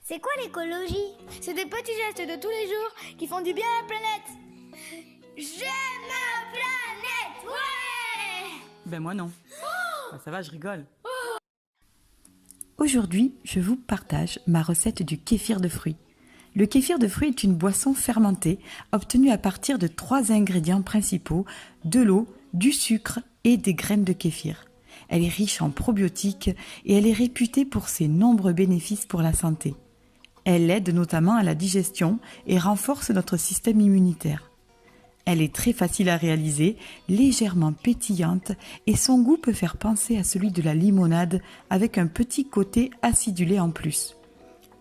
C'est quoi l'écologie? C'est des petits gestes de tous les jours qui font du bien à la planète. J'aime ma planète, ouais! Ben moi non. Ça va, je rigole. Aujourd'hui, je vous partage ma recette du kéfir de fruits. Le kéfir de fruits est une boisson fermentée obtenue à partir de 3 ingrédients principaux, de l'eau, du sucre et des graines de kéfir. Elle est riche en probiotiques et elle est réputée pour ses nombreux bénéfices pour la santé. Elle aide notamment à la digestion et renforce notre système immunitaire. Elle est très facile à réaliser, légèrement pétillante et son goût peut faire penser à celui de la limonade avec un petit côté acidulé en plus.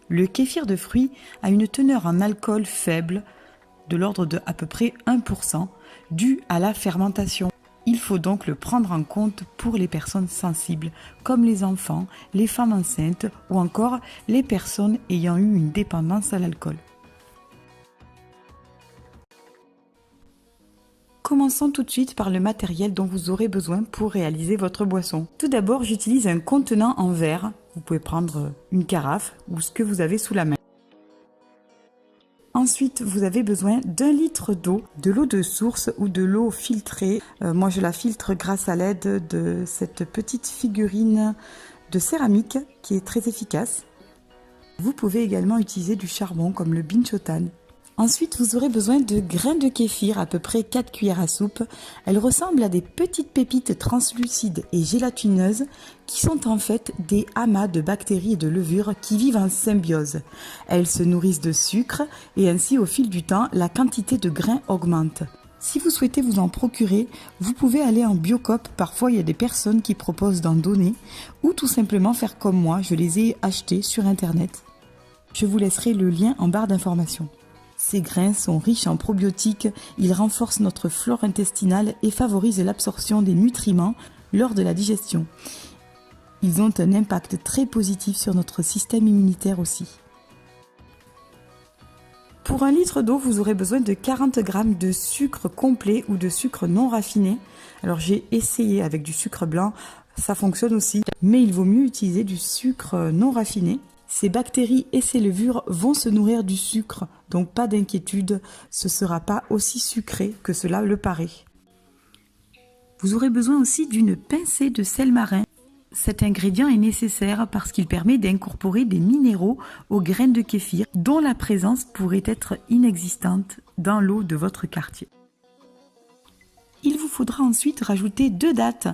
Le kéfir de fruits a une teneur en alcool faible, de l'ordre de à peu près 1%, due à la fermentation. Il faut donc le prendre en compte pour les personnes sensibles, comme les enfants, les femmes enceintes ou encore les personnes ayant eu une dépendance à l'alcool. Commençons tout de suite par le matériel dont vous aurez besoin pour réaliser votre boisson. Tout d'abord, j'utilise un contenant en verre. Vous pouvez prendre une carafe ou ce que vous avez sous la main. Ensuite, vous avez besoin d'1 litre d'eau, de l'eau de source ou de l'eau filtrée. Moi, je la filtre grâce à l'aide de cette petite figurine de céramique qui est très efficace. Vous pouvez également utiliser du charbon comme le binchotan. Ensuite, vous aurez besoin de graines de kéfir, à peu près 4 cuillères à soupe. Elles ressemblent à des petites pépites translucides et gélatineuses qui sont en fait des amas de bactéries et de levures qui vivent en symbiose. Elles se nourrissent de sucre et ainsi au fil du temps, la quantité de grains augmente. Si vous souhaitez vous en procurer, vous pouvez aller en Biocoop, parfois il y a des personnes qui proposent d'en donner, ou tout simplement faire comme moi, je les ai achetés sur internet. Je vous laisserai le lien en barre d'informations. Ces grains sont riches en probiotiques, ils renforcent notre flore intestinale et favorisent l'absorption des nutriments lors de la digestion. Ils ont un impact très positif sur notre système immunitaire aussi. Pour 1 litre d'eau, vous aurez besoin de 40 g de sucre complet ou de sucre non raffiné. Alors j'ai essayé avec du sucre blanc, ça fonctionne aussi, mais il vaut mieux utiliser du sucre non raffiné. Ces bactéries et ces levures vont se nourrir du sucre, donc pas d'inquiétude, ce ne sera pas aussi sucré que cela le paraît. Vous aurez besoin aussi d'une pincée de sel marin. Cet ingrédient est nécessaire parce qu'il permet d'incorporer des minéraux aux graines de kéfir dont la présence pourrait être inexistante dans l'eau de votre quartier. Il vous faudra ensuite rajouter 2 dattes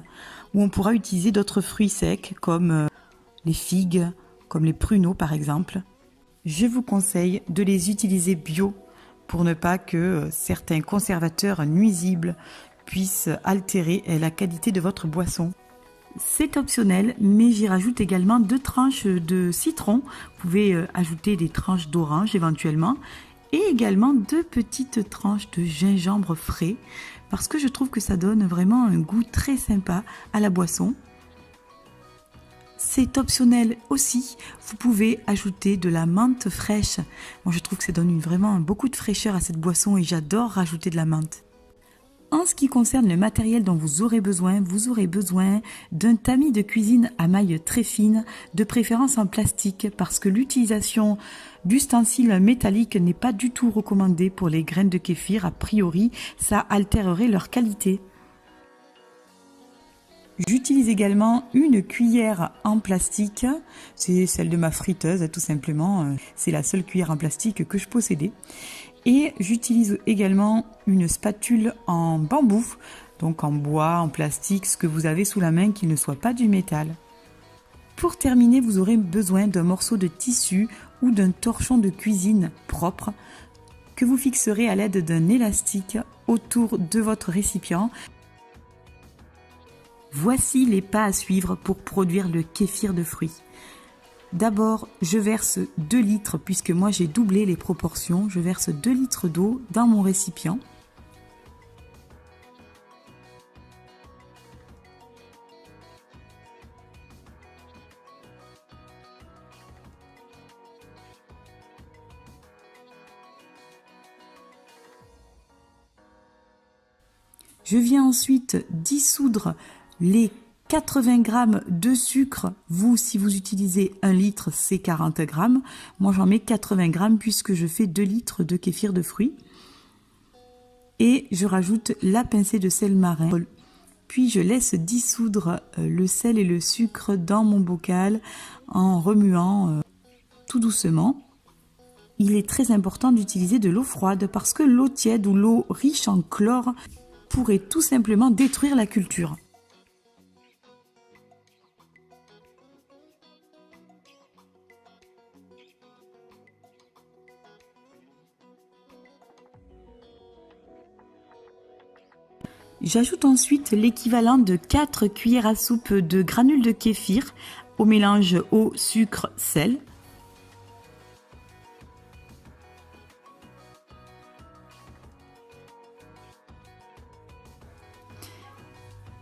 où on pourra utiliser d'autres fruits secs comme les figues, comme les pruneaux par exemple. Je vous conseille de les utiliser bio pour ne pas que certains conservateurs nuisibles puissent altérer la qualité de votre boisson. C'est optionnel, mais j'y rajoute également 2 tranches de citron. Vous pouvez ajouter des tranches d'orange éventuellement et également 2 petites tranches de gingembre frais parce que je trouve que ça donne vraiment un goût très sympa à la boisson. C'est optionnel aussi, vous pouvez ajouter de la menthe fraîche. Moi je trouve que ça donne vraiment beaucoup de fraîcheur à cette boisson et j'adore rajouter de la menthe. En ce qui concerne le matériel dont vous aurez besoin d'un tamis de cuisine à mailles très fines, de préférence en plastique parce que l'utilisation d'ustensiles métalliques n'est pas du tout recommandée pour les graines de kéfir. A priori, ça altérerait leur qualité. J'utilise également une cuillère en plastique, c'est celle de ma friteuse tout simplement, c'est la seule cuillère en plastique que je possédais. Et j'utilise également une spatule en bambou, donc en bois, en plastique, ce que vous avez sous la main qui ne soit pas du métal. Pour terminer, vous aurez besoin d'un morceau de tissu ou d'un torchon de cuisine propre que vous fixerez à l'aide d'un élastique autour de votre récipient. Voici les pas à suivre pour produire le kéfir de fruits. D'abord, je verse 2 litres, puisque moi j'ai doublé les proportions, je verse 2 litres d'eau dans mon récipient. Je viens ensuite dissoudre les 80 g de sucre. Vous, si vous utilisez 1 litre, c'est 40 g. Moi, j'en mets 80 g puisque je fais 2 litres de kéfir de fruits. Et je rajoute la pincée de sel marin. Puis je laisse dissoudre le sel et le sucre dans mon bocal en remuant tout doucement. Il est très important d'utiliser de l'eau froide parce que l'eau tiède ou l'eau riche en chlore pourrait tout simplement détruire la culture. J'ajoute ensuite l'équivalent de 4 cuillères à soupe de granules de kéfir au mélange eau, sucre, sel.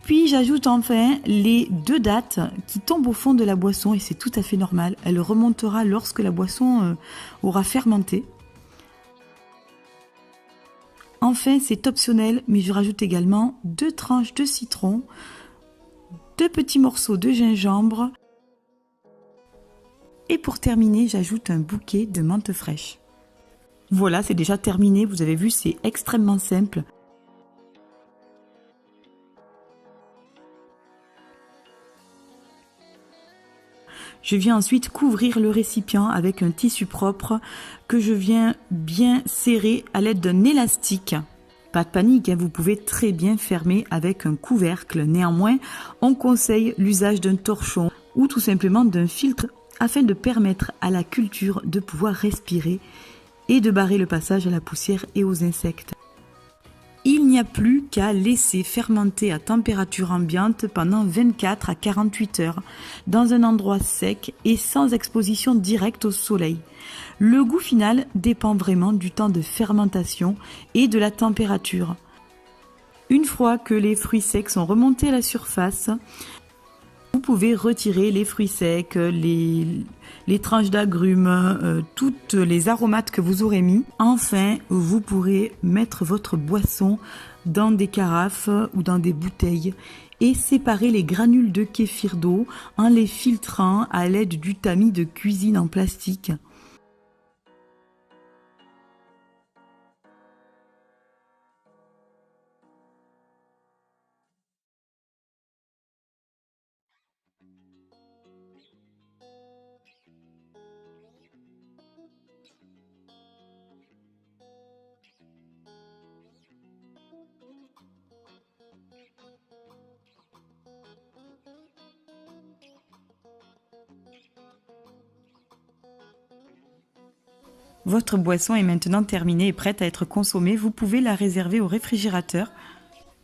Puis j'ajoute enfin les 2 dattes qui tombent au fond de la boisson et c'est tout à fait normal. Elle remontera lorsque la boisson aura fermenté. Enfin, c'est optionnel, mais je rajoute également 2 tranches de citron, 2 petits morceaux de gingembre et pour terminer, j'ajoute un bouquet de menthe fraîche. Voilà, c'est déjà terminé, vous avez vu, c'est extrêmement simple. Je viens ensuite couvrir le récipient avec un tissu propre que je viens bien serrer à l'aide d'un élastique. Pas de panique, vous pouvez très bien fermer avec un couvercle. Néanmoins, on conseille l'usage d'un torchon ou tout simplement d'un filtre afin de permettre à la culture de pouvoir respirer et de barrer le passage à la poussière et aux insectes. Il n'y a plus qu'à laisser fermenter à température ambiante pendant 24 à 48 heures dans un endroit sec et sans exposition directe au soleil. Le goût final dépend vraiment du temps de fermentation et de la température. Une fois que les fruits secs sont remontés à la surface, vous pouvez retirer les fruits secs, les tranches d'agrumes, toutes les aromates que vous aurez mis. Enfin, vous pourrez mettre votre boisson dans des carafes ou dans des bouteilles et séparer les granules de kéfir d'eau en les filtrant à l'aide du tamis de cuisine en plastique. Votre boisson est maintenant terminée et prête à être consommée. Vous pouvez la réserver au réfrigérateur.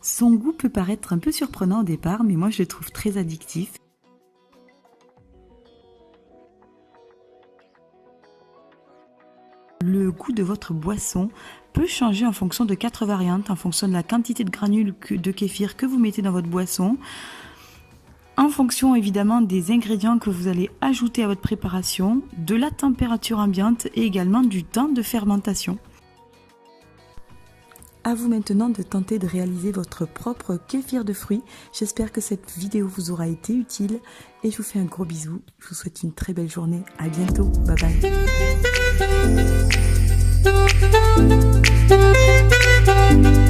Son goût peut paraître un peu surprenant au départ, mais moi je le trouve très addictif. Le goût de votre boisson peut changer en fonction de 4 variantes, en fonction de la quantité de granules de kéfir que vous mettez dans votre boisson, en fonction évidemment des ingrédients que vous allez ajouter à votre préparation, de la température ambiante et également du temps de fermentation. À vous maintenant de tenter de réaliser votre propre kéfir de fruits. J'espère que cette vidéo vous aura été utile et je vous fais un gros bisou. Je vous souhaite une très belle journée. À bientôt. Bye bye.